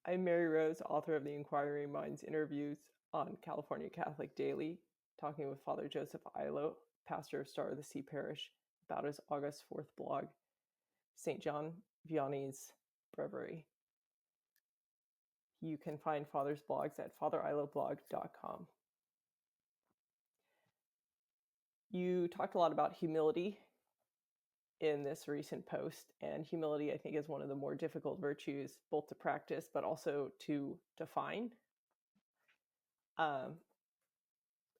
I'm Mary Rose, author of the Inquiring Minds interviews on California Catholic Daily, talking with Father Joseph Illo, pastor of Star of the Sea Parish, about his August 4th blog, St. John Vianney's Breviary. You can find Father's blogs at fatherilloblog.com. You talked a lot about humility in this recent post, and humility, I think, is one of the more difficult virtues, both to practice but also to define.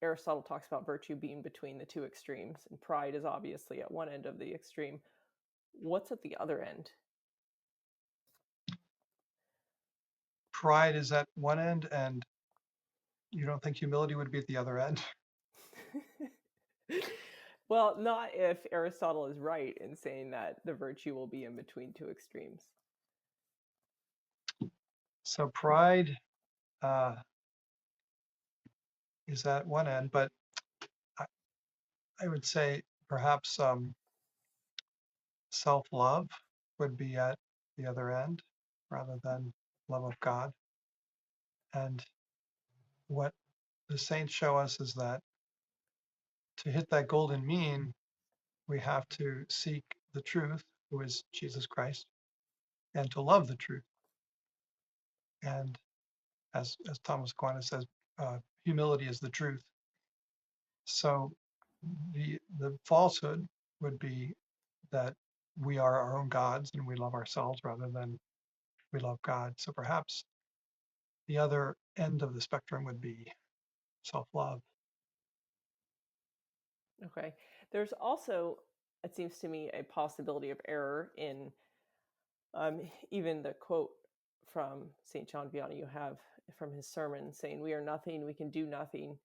Aristotle talks about virtue being between the two extremes, and pride is obviously at one end of the extreme. What's at the other end? Pride is at one end, and you don't think humility would be at the other end? Well, not if Aristotle is right in saying that the virtue will be in between two extremes. So pride is at one end, but I would say perhaps self-love would be at the other end rather than love of God. And what the saints show us is that to hit that golden mean, we have to seek the truth, who is Jesus Christ, and to love the truth. And as Thomas Aquinas says, humility is the truth. So the falsehood would be that we are our own gods and we love ourselves rather than we love God. So perhaps the other end of the spectrum would be self-love. Okay. There's also, it seems to me, a possibility of error in even the quote from St. John Vianney you have from his sermon saying, "We are nothing, we can do nothing."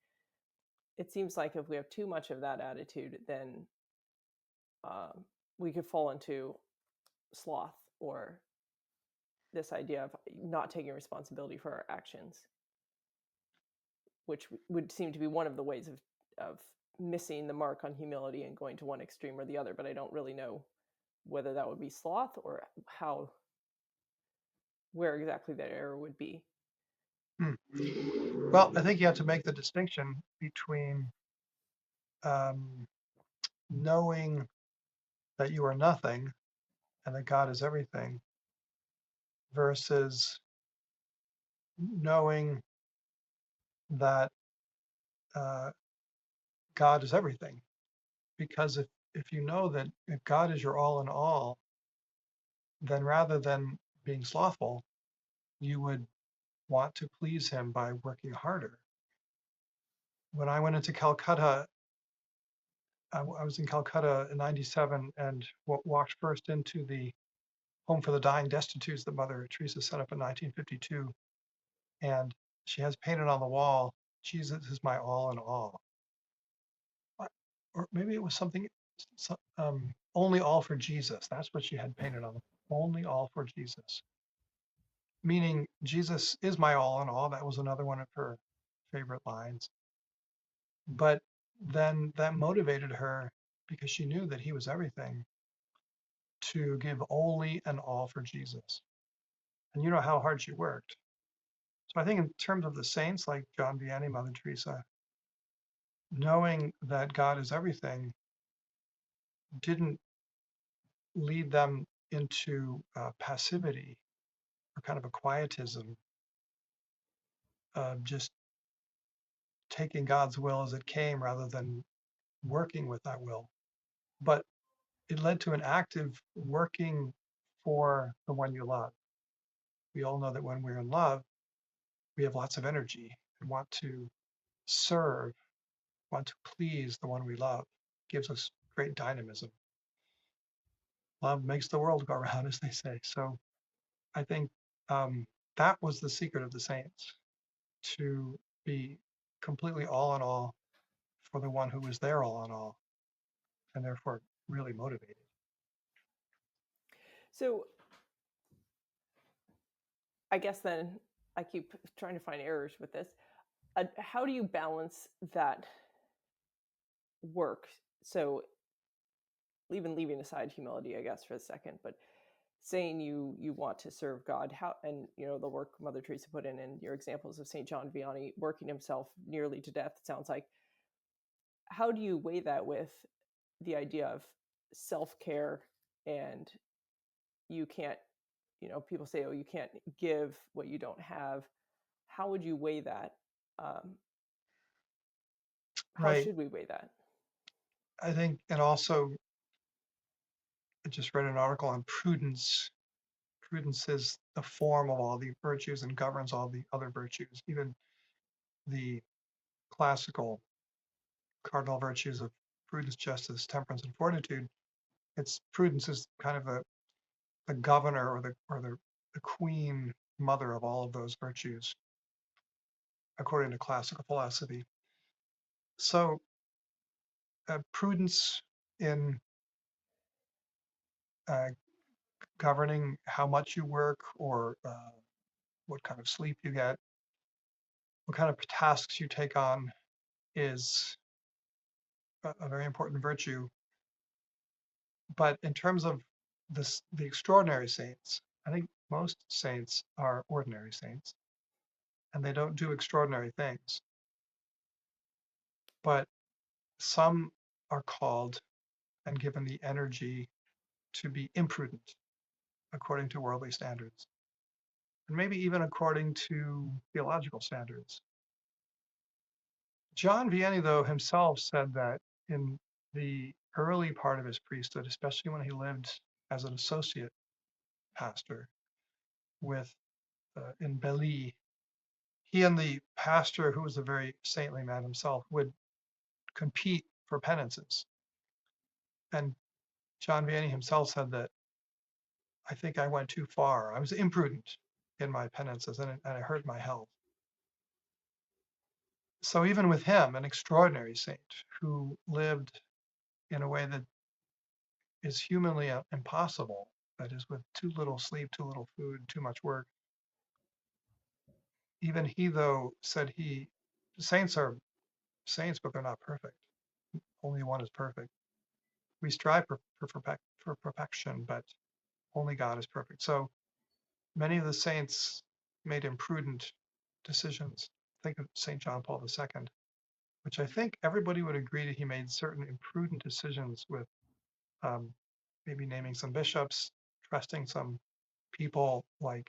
It seems like if we have too much of that attitude, then we could fall into sloth or this idea of not taking responsibility for our actions, which would seem to be one of the ways of missing the mark on humility and going to one extreme or the other. But I don't really know whether that would be sloth or where exactly that error would be. Well, I think you have to make the distinction between knowing that you are nothing and that God is everything versus knowing that God is everything. Because if you know that if God is your all in all, then rather than being slothful, you would want to please him by working harder. When I went into Calcutta, I was in Calcutta in '97 and walked first into the Home for the Dying Destitutes that Mother Teresa set up in 1952. And she has painted on the wall, "Jesus is my all in all." Or maybe it was something, only all for Jesus. That's what she had painted on the wall, only all for Jesus. Meaning Jesus is my all in all. That was another one of her favorite lines. But then that motivated her because she knew that he was everything to give only and all for Jesus. And you know how hard she worked. So I think in terms of the saints like John Vianney, Mother Teresa, knowing that God is everything didn't lead them into passivity or kind of a quietism, just taking God's will as it came rather than working with that will. But it led to an active working for the one you love. We all know that when we're in love, we have lots of energy and want to serve, want to please the one we love. It gives us great dynamism. Love makes the world go round, as they say. So I think that was the secret of the saints, to be completely all in all for the one who was their all in all, and therefore really motivated. So I guess then I keep trying to find errors with this. How do you balance that work? So even leaving aside humility, I guess, for a second, but saying you want to serve God, how, and the work Mother Teresa put in, and your examples of St. John Vianney working himself nearly to death, it sounds like. How do you weigh that with the idea of self-care, and you can't, people say, oh, you can't give what you don't have. How would you weigh that? How Right. should we weigh that? I think, and also I just read an article on prudence. Prudence is the form of all the virtues and governs all the other virtues, even the classical cardinal virtues of prudence, justice, temperance, and fortitude. It's prudence is kind of the governor or the queen mother of all of those virtues, according to classical philosophy. So prudence in uh, governing how much you work or what kind of sleep you get, what kind of tasks you take on is a very important virtue. But in terms of the extraordinary saints, I think most saints are ordinary saints and they don't do extraordinary things. But some are called and given the energy to be imprudent according to worldly standards, and maybe even according to theological standards. John Vianney, though, himself said that in the early part of his priesthood, especially when he lived as an associate pastor with in Beli, he and the pastor, who was a very saintly man himself, would compete for penances. And John Vianney himself said that I think I went too far. I was imprudent in my penances, and it hurt my health. So even with him, an extraordinary saint who lived in a way that is humanly impossible, that is, with too little sleep, too little food, too much work. Even he, though, said saints are saints, but they're not perfect. Only one is perfect. We strive for perfection, but only God is perfect. So many of the saints made imprudent decisions. Think of St. John Paul II, which I think everybody would agree that he made certain imprudent decisions with um, maybe naming some bishops, trusting some people like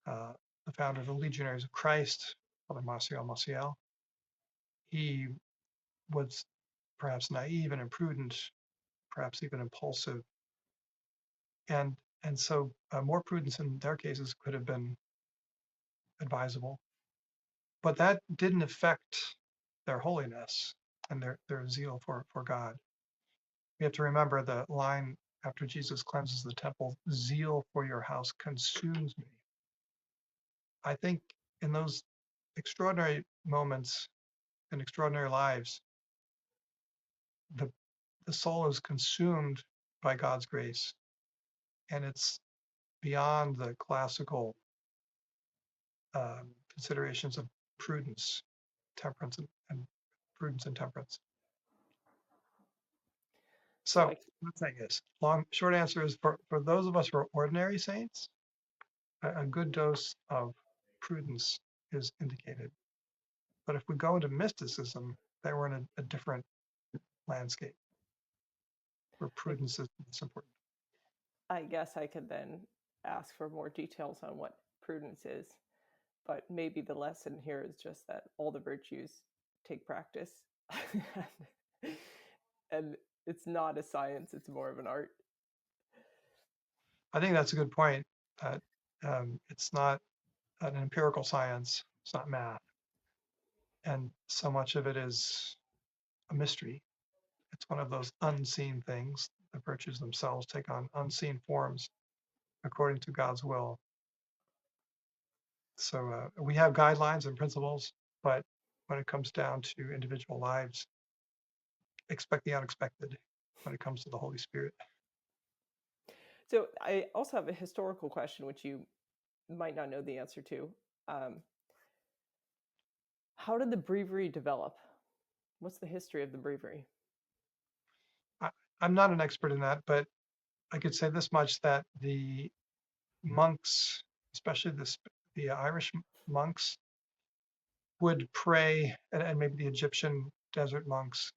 the founder of the Legionaries of Christ, Father Maciel. He was perhaps naive and imprudent, perhaps even impulsive, and so more prudence in their cases could have been advisable. But that didn't affect their holiness and their zeal for God. We have to remember the line after Jesus cleanses the temple, zeal for your house consumes me. I think in those extraordinary moments and extraordinary lives, the soul is consumed by God's grace, and it's beyond the classical considerations of prudence, temperance, and prudence and temperance. So So let's say this. Short answer is for those of us who are ordinary saints, a good dose of prudence is indicated. But if we go into mysticism, then we're in a different landscape where prudence is important. I guess I could then ask for more details on what prudence is, but maybe the lesson here is just that all the virtues take practice. And it's not a science, it's more of an art. I think that's a good point. That it's not an empirical science, it's not math, and so much of it is a mystery. It's one of those unseen things. The virtues themselves take on unseen forms according to God's will. So we have guidelines and principles, but when it comes down to individual lives, expect the unexpected when it comes to the Holy Spirit. So I also have a historical question, which you might not know the answer to. Um, how did the breviary develop? What's the history of the breviary? I, I'm not an expert in that, but I could say this much, that the monks, especially the Irish monks, would pray, and maybe the Egyptian desert monks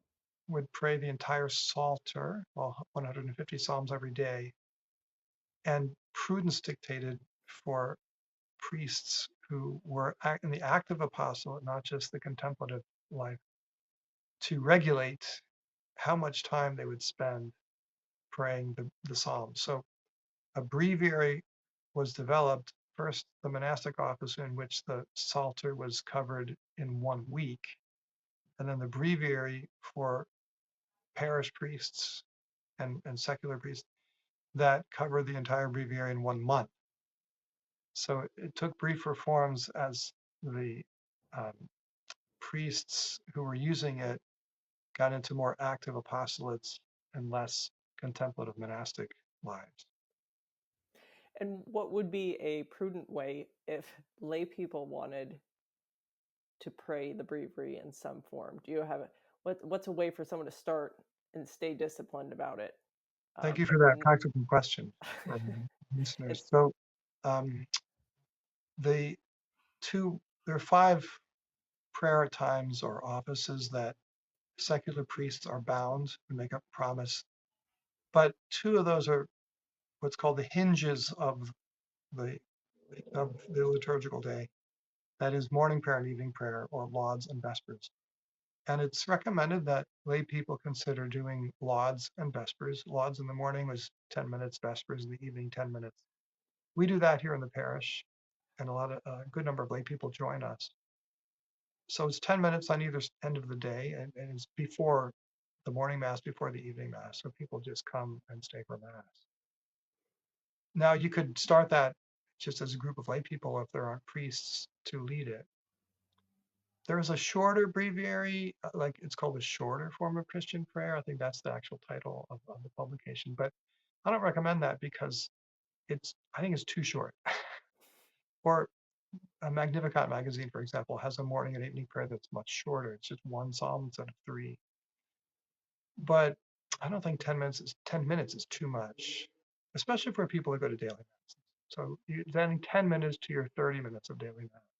would pray the entire Psalter, well, 150 Psalms every day. And prudence dictated for priests who were in the active apostolate, not just the contemplative life, to regulate how much time they would spend praying the Psalms. So a breviary was developed, first the monastic office, in which the Psalter was covered in 1 week, and then the breviary for parish priests and secular priests that covered the entire breviary in 1 month. So it took brief reforms as the um, priests who were using it got into more active apostolates and less contemplative monastic lives. And what would be a prudent way if lay people wanted to pray the breviary in some form? Do you have what's a way for someone to start and stay disciplined about it? Thank you for But that practical question for listeners. it's So um, the there are 5 prayer times or offices that secular priests are bound to make a promise, but 2 of those are what's called the hinges the of the liturgical day. That is morning prayer and evening prayer, or lauds and vespers. And it's recommended that lay people consider doing lauds and vespers. Lauds in the morning was 10 minutes, vespers in the evening 10 minutes. We do that here in the parish, and a good number of lay people join us. So it's 10 minutes on either end of the day, and it's before the morning mass, before the evening mass. So people just come and stay for mass. Now you could start that just as a group of lay people if there aren't priests to lead it. There is a shorter breviary, like it's called a shorter form of Christian prayer. I think that's the actual title of the publication, but I don't recommend that because I think it's too short. Or a Magnificat magazine, for example, has a morning and evening prayer that's much shorter. It's just 1 psalm instead of 3. But I don't think 10 minutes is too much, especially for people who go to daily mass. So you're adding 10 minutes to your 30 minutes of daily mass.